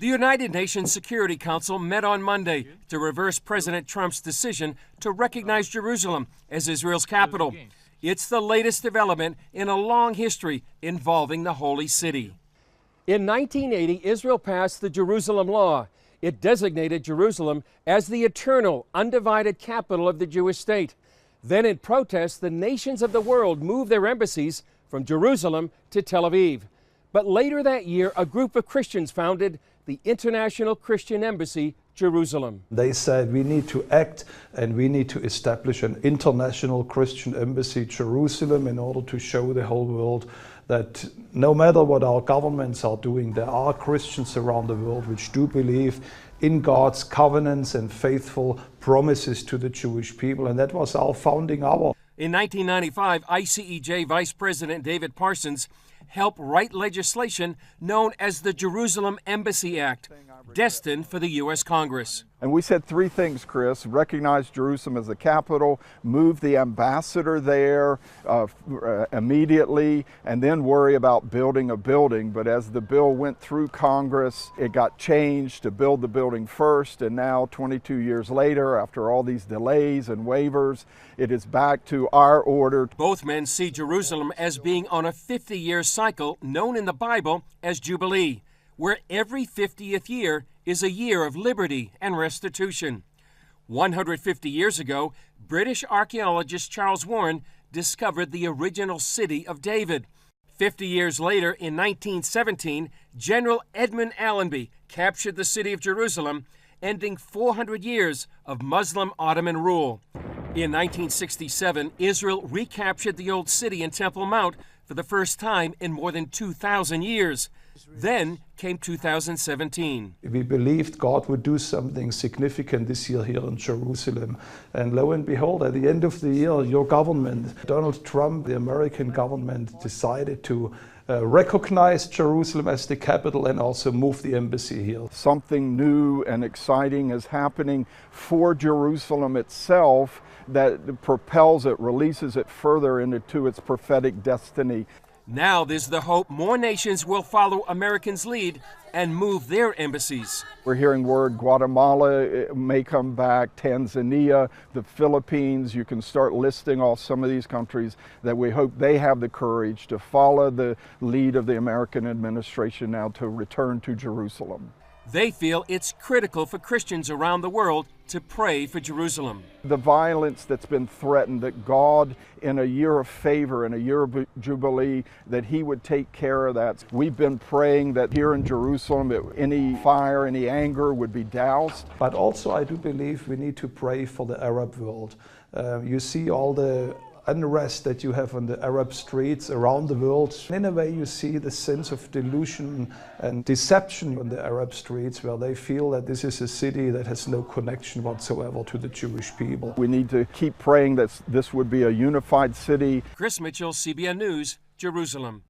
The United Nations Security Council met on Monday to reverse President Trump's decision to recognize Jerusalem as Israel's capital. It's the latest development in a long history involving the Holy City. In 1980, Israel passed the Jerusalem Law. It designated Jerusalem as the eternal, undivided capital of the Jewish state. Then, in protest, the nations of the world moved their embassies from Jerusalem to Tel Aviv. But later that year, a group of Christians founded the International Christian Embassy, Jerusalem. They said we need to act and we need to establish an international Christian embassy, Jerusalem, in order to show the whole world that no matter what our governments are doing, there are Christians around the world which do believe in God's covenants and faithful promises to the Jewish people, and that was our founding hour. In 1995, ICEJ Vice President David Parsons helped write legislation known as the Jerusalem Embassy Act, destined for the U.S. Congress. And we said three things, Chris: recognize Jerusalem as the capital, move the ambassador there immediately, and then worry about building a building. But as the bill went through Congress, it got changed to build the building first, and now 22 years later, after all these delays and waivers, it is back to our order. Both men see Jerusalem as being on a 50-year cycle known in the Bible as Jubilee, where every 50th year is a year of liberty and restitution. 150 years ago, British archaeologist Charles Warren discovered the original city of David. 50 years later, in 1917, General Edmund Allenby captured the city of Jerusalem, ending 400 years of Muslim Ottoman rule. In 1967, Israel recaptured the old city in Temple Mount for the first time in more than 2,000 years. Then came 2017. We believed God would do something significant this year here in Jerusalem. And lo and behold, at the end of the year, your government, Donald Trump, the American government, decided to recognize Jerusalem as the capital and also move the embassy here. Something new and exciting is happening for Jerusalem itself that propels it, releases it further into its prophetic destiny. Now there's the hope more nations will follow Americans' lead and move their embassies. We're hearing word Guatemala may come back, Tanzania, the Philippines. You can start listing off some of these countries that we hope they have the courage to follow the lead of the American administration now to return to Jerusalem. They feel it's critical for Christians around the world to pray for Jerusalem. The violence that's been threatened, that God, in a year of favor, in a year of Jubilee, that He would take care of that. We've been praying that here in Jerusalem, any fire, any anger would be doused. But also I do believe we need to pray for the Arab world. You see all the unrest that you have on the Arab streets around the world. In a way, you see the sense of delusion and deception on the Arab streets, where they feel that this is a city that has no connection whatsoever to the Jewish people. We need to keep praying that this would be a unified city. Chris Mitchell, CBN News, Jerusalem.